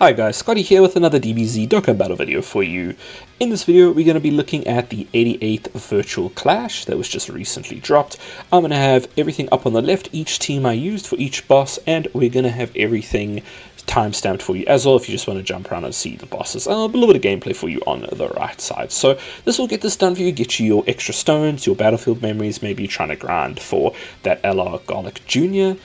Hi guys, Scotty here with another DBZ Dokkan Battle video for you. In this video we're going to be looking at the 88th Virtual Clash that was just recently dropped. I'm going to have everything up on the left, each team I used for each boss, and we're going to have everything timestamped for you as well if you just want to jump around and see the bosses. A little bit of gameplay for you on the right side. So this will get this done for you, get you your extra stones, your battlefield memories, maybe you're trying to grind for that LR Garlic Jr.,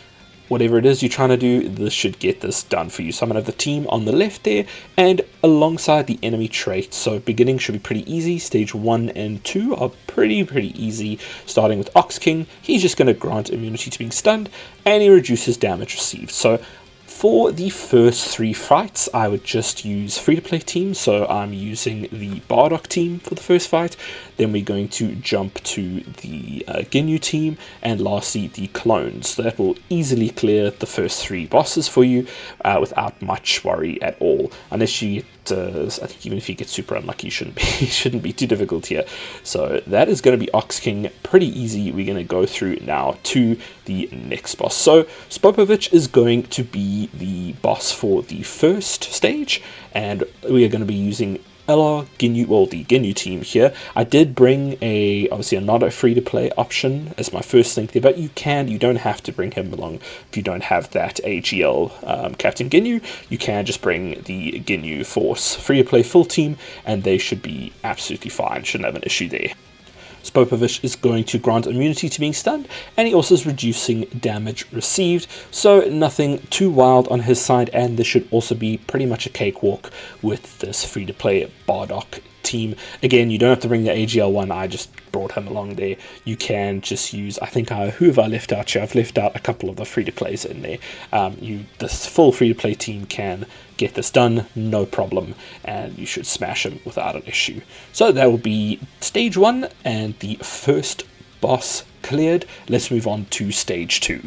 whatever it is you're trying to do, this should get this done for you. So I'm going to have the team on the left there, and alongside the enemy traits. So beginning should be pretty easy. Stage 1 and 2 are pretty easy. Starting with Oxking, he's just going to grant immunity to being stunned, and he reduces damage received. So for the first 3 fights, I would just use free-to-play teams, so I'm using the Bardock team for the first fight, then we're going to jump to the Ginyu team, and lastly the clones. So that will easily clear the first 3 bosses for you without much worry at all, unless you get, I think even if you get super unlucky, shouldn't be too difficult here. So that is going to be Oxking, pretty easy. We're going to go through now to the next boss. So Spopovich is going to be the boss for the first stage, and we are going to be using LR Ginyu, well, the Ginyu team here. I did bring obviously another free-to-play option as my first thing there, but you don't have to bring him along if you don't have that AGL Captain Ginyu. You can just bring the Ginyu Force free-to-play full team, and they should be absolutely fine, shouldn't have an issue there. Spopovich is going to grant immunity to being stunned, and he also is reducing damage received, so nothing too wild on his side, and this should also be pretty much a cakewalk with this free-to-play Bardock team. Again, you don't have to bring the AGL one, I just brought him along there. You can just use, I think, who have I left out here? I've left out a couple of the free-to-plays in there. This full free-to-play team can get this done, no problem, and you should smash him without an issue. So that will be stage 1 and the first boss cleared. Let's move on to stage 2.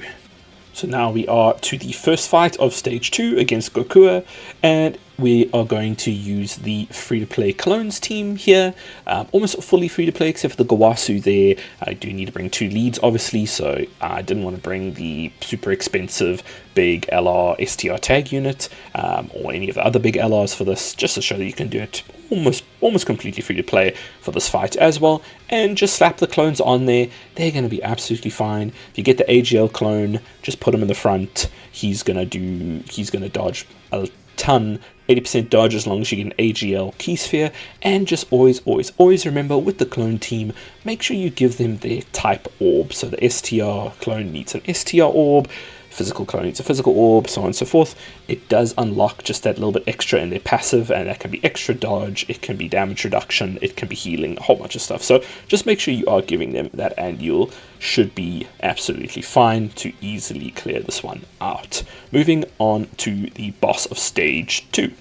So now we are to the first fight of stage 2 against Gokua, and we are going to use the free-to-play clones team here. Almost fully free-to-play except for the Gawasu there. I do need to bring 2 leads obviously, so I didn't want to bring the super expensive big LR STR tag unit or any of the other big LRs for this, just to show that you can do it almost completely free-to-play for this fight as well. And just slap the clones on there, they're going to be absolutely fine. If you get the AGL clone, just put him in the front. He's going to dodge a ton, 80% dodge as long as you get an AGL key sphere. And just always remember with the clone team, make sure you give them their type orb. So the STR clone needs an STR orb, physical clone needs a physical orb, so on and so forth. It does unlock just that little bit extra in their passive, and that can be extra dodge, it can be damage reduction, it can be healing, a whole bunch of stuff. So just make sure you are giving them that, and you should be absolutely fine to easily clear this one out. Moving on to the boss of stage 2.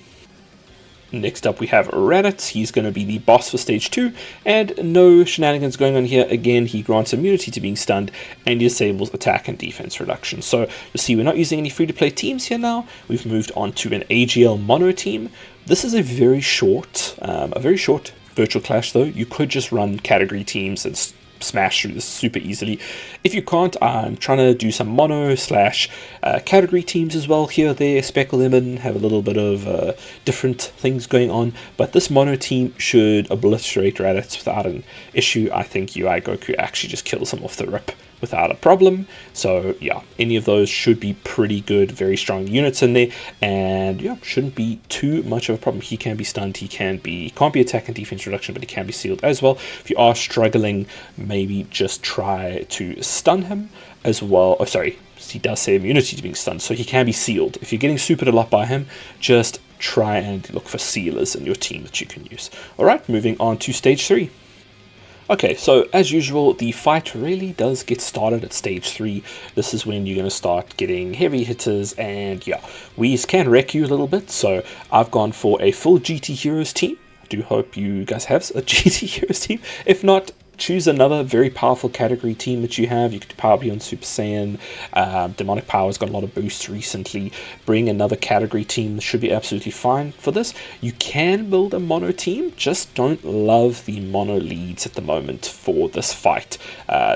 Next up we have Raditz. He's going to be the boss for stage 2, and no shenanigans going on here. Again, he grants immunity to being stunned, and he disables attack and defense reduction. So you'll see we're not using any free-to-play teams here now. We've moved on to an AGL mono team. This is a very short Virtual Clash though. You could just run category teams and smash through this super easily. If you can't, I'm trying to do some mono / category teams as well here or there, speckle them in, have a little bit of different things going on, but this mono team should obliterate Raditz without an issue. I think UI Goku actually just kills him off the rip without a problem. So yeah, any of those should be pretty good, very strong units in there, and yeah, shouldn't be too much of a problem. He can be stunned, can't be attack and defense reduction, but he can be sealed as well. If you are struggling, maybe just try to stun him as well. Oh, sorry, he does say immunity to being stunned, so he can be sealed. If you're getting supered a lot by him, just try and look for sealers in your team that you can use. Alright, moving on to stage 3. Okay, so as usual, the fight really does get started at stage 3. This is when you're going to start getting heavy hitters, and yeah, Whis can wreck you a little bit, so I've gone for a full GT Heroes team. I do hope you guys have a GT Heroes team. If not, choose another very powerful category team that you have. You could do Power Beyond Super Saiyan. Demonic Power's got a lot of boosts recently. Bring another category team that should be absolutely fine for this. You can build a mono team, just don't love the mono leads at the moment for this fight.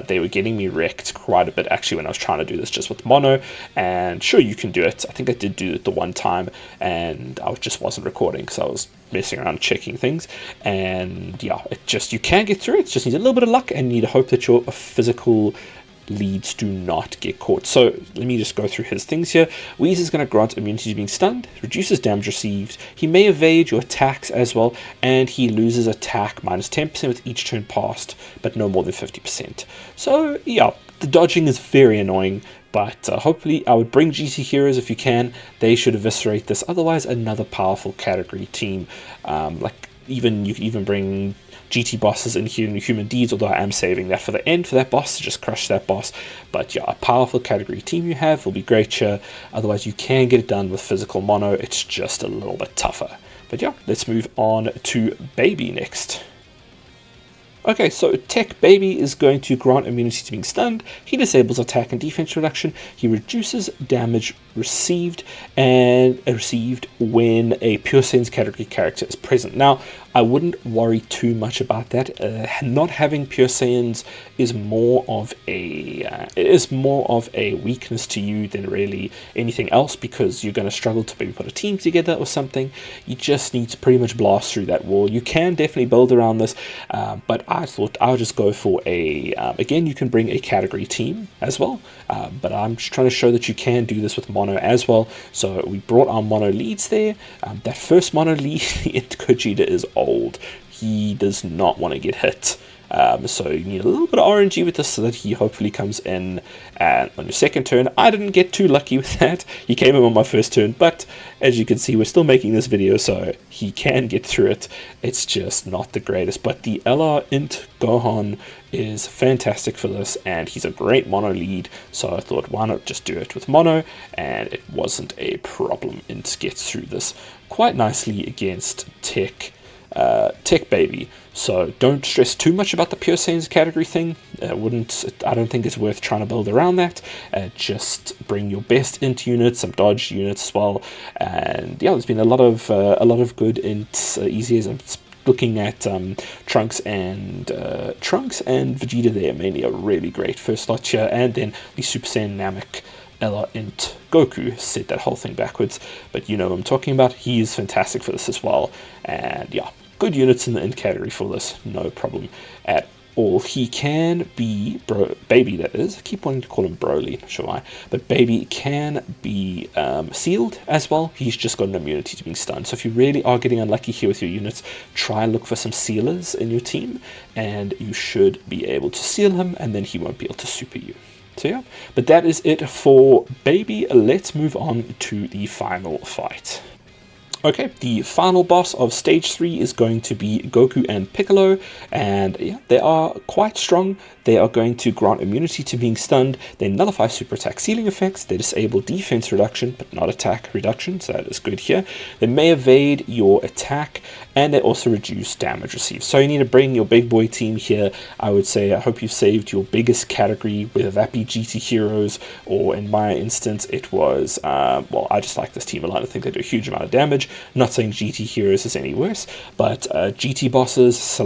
They were getting me wrecked quite a bit actually when I was trying to do this just with mono, and sure, you can do it. I think I did do it the one time and I just wasn't recording because I was messing around checking things, and yeah, you can get through it. Just need a little bit of luck and you need to hope that your physical leads do not get caught. So let me just go through his things here. Whis is going to grant immunity to being stunned, reduces damage received, he may evade your attacks as well, and he loses attack minus 10% with each turn passed, but no more than 50%. So yeah, the dodging is very annoying, but hopefully I would bring GT Heroes if you can. They should eviscerate this. Otherwise, another powerful category team. You could even bring GT bosses in here in Human Deeds, although I am saving that for the end for that boss to just crush that boss. But yeah, a powerful category team you have will be great here. Otherwise, you can get it done with physical mono. It's just a little bit tougher. But yeah, let's move on to Baby next. Okay, so Tech Baby is going to grant immunity to being stunned. He disables attack and defense reduction. He reduces damage received when a Pure Saiyans category character is present. Now, I wouldn't worry too much about that. Not having Pure Saiyans is more of a weakness to you than really anything else, because you're going to struggle to maybe put a team together or something. You just need to pretty much blast through that wall. You can definitely build around this, but I thought I would just go for again, you can bring a category team as well, but I'm just trying to show that you can do this with mono as well. So we brought our mono leads there. That first mono lead in Gogeta is old. He does not want to get hit. So you need a little bit of RNG with this so that he hopefully comes in on your second turn. I didn't get too lucky with that. He came in on my first turn, but as you can see, we're still making this video, so he can get through it. It's just not the greatest, but the LR Int Gohan is fantastic for this, and he's a great mono lead, so I thought, why not just do it with mono, and it wasn't a problem. Int gets through this quite nicely against Tech Baby. So don't stress too much about the Pure Saiyans category thing. I don't think it's worth trying to build around that. Just bring your best int units, some dodge units as well, and yeah, there's been a lot of good int easies. I'm looking at Trunks and Vegeta there, mainly a really great first slot here, and then the Super Saiyan Namek Ella Int Goku. Said that whole thing backwards, but you know what I'm talking about. He is fantastic for this as well, and yeah, good units in the int category for this, no problem at all. He can be Baby, that is. I keep wanting to call him Broly, not sure why, but Baby can be sealed as well. He's just got an immunity to being stunned. So if you really are getting unlucky here with your units, try and look for some sealers in your team, and you should be able to seal him, and then he won't be able to super you. So yeah, but that is it for Baby. Let's move on to the final fight. Okay, the final boss of stage 3 is going to be Goku and Piccolo, and yeah, they are quite strong. They are going to grant immunity to being stunned. They nullify super attack ceiling effects. They disable defense reduction, but not attack reduction, so that is good here. They may evade your attack, and they also reduce damage received. So you need to bring your big boy team here. I would say I hope you've saved your biggest category, whether that be GT Heroes, or in my instance it was, well, I just like this team a lot. I think they do a huge amount of damage. Not saying GT Heroes is any worse, but GT bosses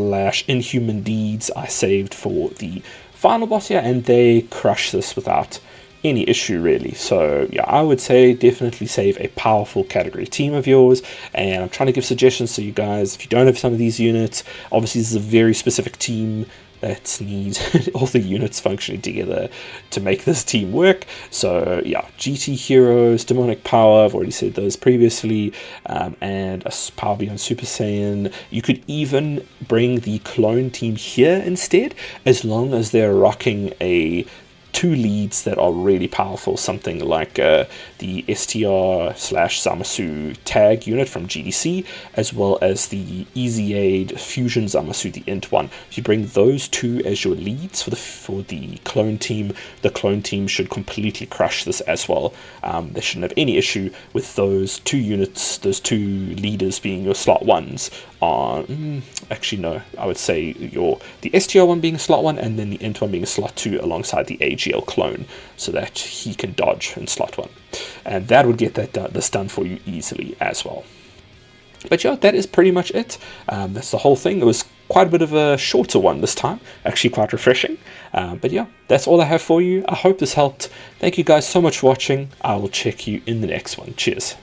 / Inhuman Deeds I saved for the final boss here, and they crush this without any issue really. So yeah, I would say definitely save a powerful category team of yours, and I'm trying to give suggestions to you guys. If you don't have some of these units, obviously this is a very specific team that needs all the units functioning together to make this team work. So yeah, GT Heroes, Demonic Power, I've already said those previously, and a Power Beyond Super Saiyan. You could even bring the clone team here instead, as long as they're rocking a two leads that are really powerful, something like the STR/Zamasu tag unit from GDC, as well as the Easy Aid Fusion Zamasu, the Int one. If you bring those two as your leads for the clone team, the clone team should completely crush this as well. They shouldn't have any issue with those two units, those two leaders being your slot ones. Actually no, I would say the STR one being slot 1 and then the Int one being slot 2 alongside the AGL clone, so that he can dodge in slot 1, and that would get this done for you easily as well. But yeah, that is pretty much it. That's the whole thing. It was quite a bit of a shorter one this time, actually quite refreshing. But yeah, that's all I have for you. I hope this helped. Thank you guys so much for watching. I will check you in the next one. Cheers.